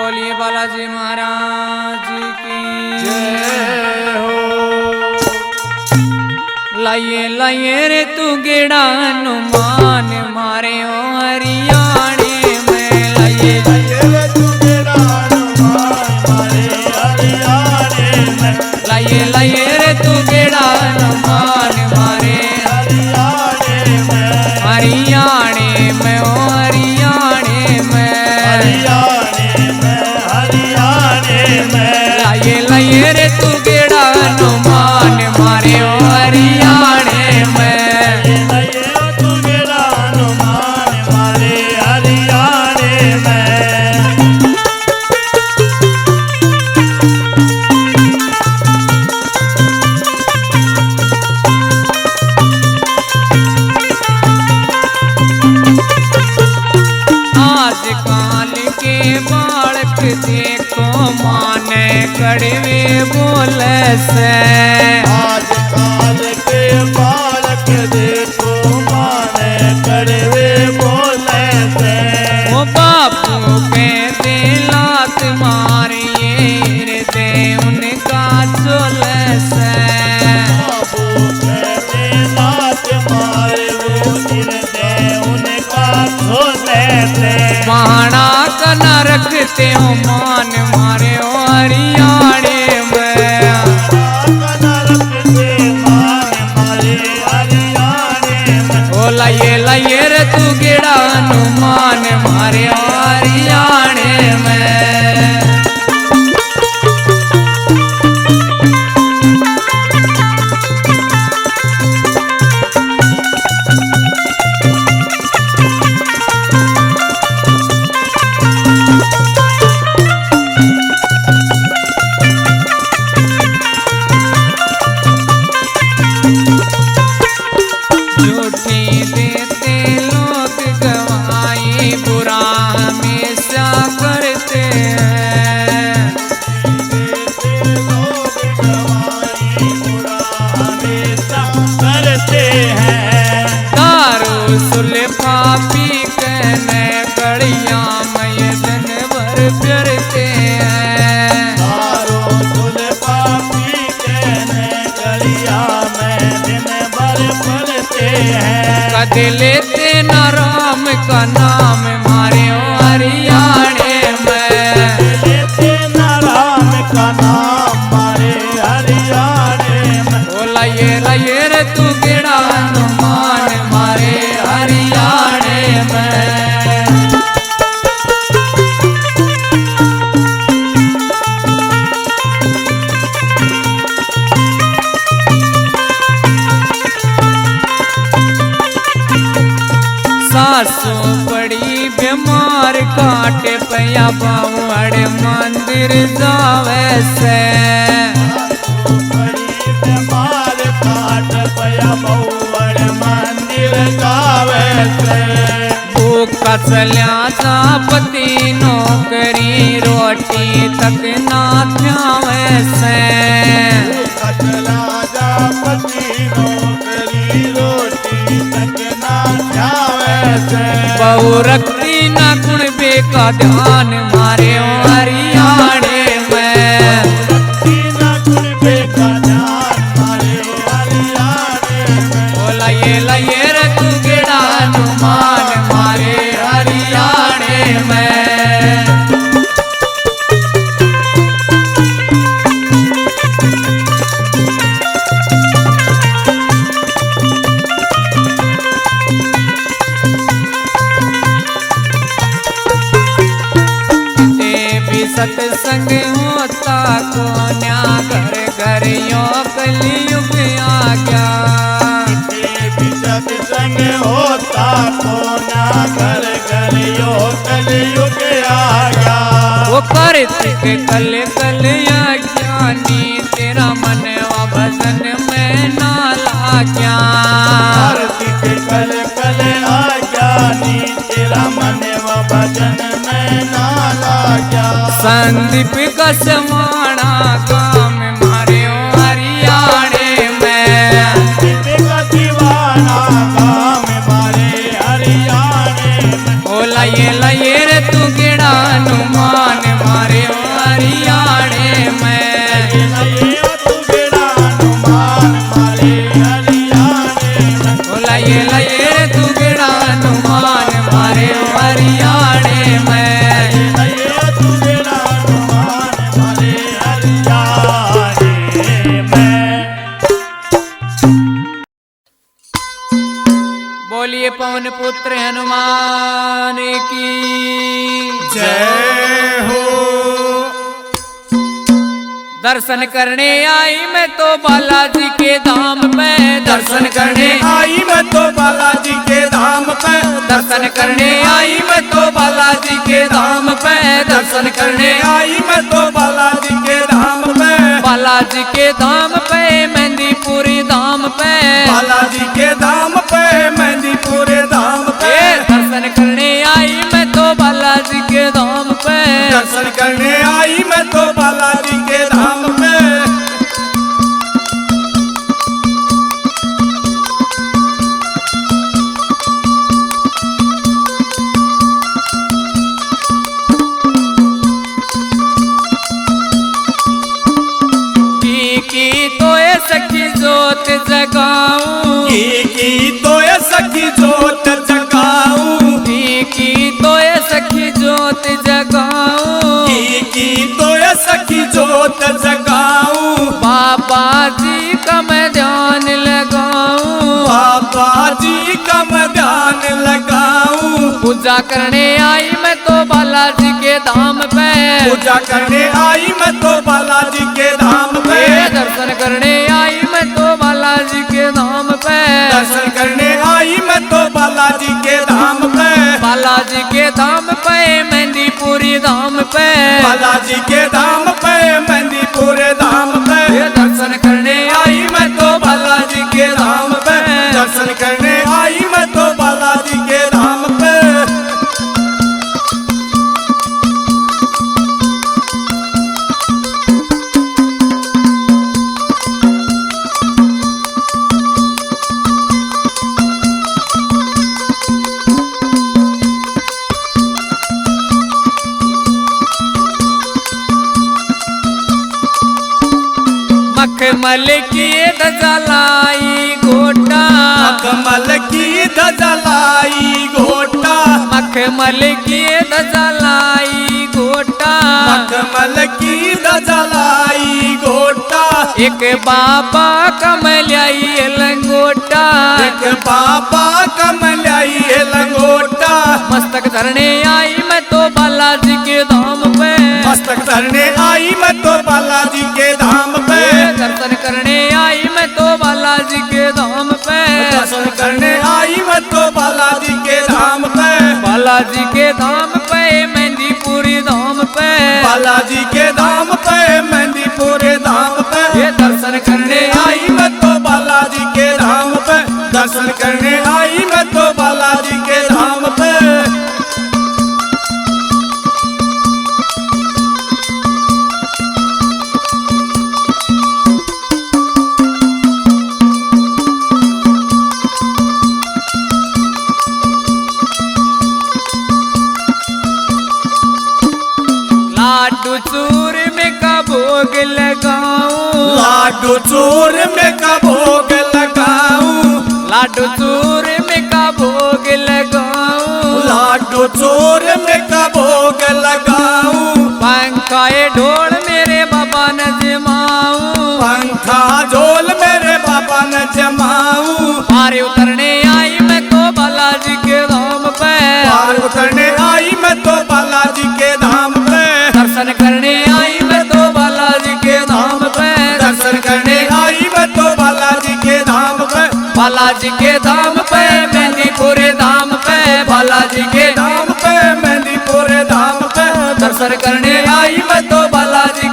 बोलिए बालाजी महाराज की जय हो। लाइए लाइए रे तू गेड़ा हनुमान मारे ओ हरियाणे में लाइए रे तू गेड़ा हनुमान मारे हरियाणे में। लाइए लाइए रे तू गेड़ा हनुमान मारे हरियाणे में। हरियाणे में ओ हरियाणे में हरियाणे में। हरियाणे में। लाइए लाइए रे तू गेड़ा हनुमान मारे ओ हरियाणे में तू गेड़ा हनुमान मारे हरियाणे में। आजकल के बालक देखो माने कड़वे बोले से। आजकल के बालक देखो माने कड़वे बोले से। ओ बापू पे दिलात मारिए दे उनका चोले से। बाबू पे लात मारे वो गिरते उनका झोले से। महाना का न रखते हो मान मारे ओ हरियाणे में ओ लाइए लाइए रे तू गेड़ा हनुमान मारे ओ हरियाणे में। झूठी देते लोग गवाही बुरा हमेशा करते हैं। करते हैं। दारू सुल्फा पी कहने कड़िया में दिन भर फिरते हैं। दारू सुल्फा पी कहने गलिया में दिन भर पड़ते हैं। कद लेते न राम का नाम मारे ओ हरियाणे में लेते न राम का नाम मारे हरियाणे में। ओ लाइए लाइए रे तू गेड़ा हनुमान मारे हरियाणे में। सासू बड़ी बीमार काटे पया बावड़ मंदिर जावे से। बड़ी बीमार काट पया बउड़ मंदिर जावे से। भूख चल्या जा पति नौकरी रोटी तक ना ध्यावे से। कचला जा पति नौकरी रोटी तक ना जावे से। बहु रखती न गुण बेका ध्यान मारे ओ हरियाणे में तीना कुर्बे का ध्यान मारे हरियाणे में। ओ लाइए लाइए रे तू गेड़ा हनुमान मारे हरियाणे में। देवी सत्संग होता कोन्या घर घर यो कलयुग आ गया। देवी सत्संग होता कोना घर घर यो कलयुग आ गया। वो कार्तिक कल कल ज्ञानी तेरा मन व भजन में नाला क्या। कार्तिक कल कल आ ज्ञानी तेरा मन व भजन में नाला क्या। संदीप का समाना काम मारे ओ हरियाणे में का दीवाना काम मारे हरियाणे में। ओ लाइए लाइए रे तू गेड़ा हनुमान मारे पुत्र हनुमान की जय हो। दर्शन करने आई मैं तो बालाजी के धाम पे, दर्शन करने आई मैं तो बालाजी के धाम पे, दर्शन करने आई मैं तो बालाजी के धाम पे, दर्शन करने आई मैं तो बालाजी के धाम पे, बालाजी के धाम पे मेहंदीपुरी धाम पे, बालाजी के धाम पे मेहंदीपुरे धाम पे, दर्शन करने आई मैं तो बालाजी के धाम पे, दर्शन करने आई मैं तो बालाजी के धाम पे। की तो ये सखी जोत जगाऊं, की तो ये सखी जोत जगाऊं, की तो ये सखी जोत जगाऊं, की तो ये सखी जोत जगाऊं, बाबा जी का मैं ध्यान लगाऊं, बाबा जी का मैं ध्यान लगाऊं, पूजा करने आई मैं तो बालाजी के धाम पे, पूजा करने आई मैं तो बालाजी के धाम पे, दर्शन करने आई मैं तो बालाजी के धाम पे, दर्शन करने आई मैं तो बालाजी के धाम पे, बालाजी के धाम पे मेहंदीपुरी धाम पे, बालाजी के धाम पे मेहंदीपुरे धाम पे, दर्शन करने आई मैं तो बालाजी के धाम पे, दर्शन करने आई मैं तो बालाजी के धाम पे। मखमल की धजलाई गोटा, मखमल की धजलाई गोटा, मखमल की धजलाई गोटा, मखमल की धजलाई गोटा, एक बाबा कमलियाई लंगोटा, एक बाबा कमलियाई लंगोटा, मस्तक धरने आई मैं तो बालाजी के धाम पे, मस्तक धरने आई मैं तो बालाजी के धाम पे, दर्शन करने आई मैं तो बालाजी के धाम पे, दर्शन करने आई मैं तो बालाजी के धाम पे, बालाजी के धाम पे मेहंदीपुरी धाम पे, बालाजी के धाम पे मेहंदीपुरे धाम पे, दर्शन करने आई मैं तो बालाजी के धाम पे, दर्शन करने आई मैं तो बालाजी के धाम पे। लाडू चूर में का भोग लगाऊं, लाडू चूर में का भोग लगाऊं, लाडू चूर में का भोग लगाऊं, लाडू चूर में का भोग लगाऊं, पंखाए ढोल मेरे बाबा न जमाऊं, पंखा झोल मेरे बाबा न जमाऊं, पार उतरने आई मैं तो बालाजी के धाम पे, पार उतरने आई मैं तो बालाजी के धाम पे, दर्शन करने आई मैं तो बालाजी के धाम पे, दर्शन करने आई मैं तो बालाजी के धाम पे, बालाजी के धाम पे मेहंदीपुरे धाम पे, बालाजी के धाम पे मेहंदीपुरे धाम पे, दर्शन करने आई मैं तो बालाजी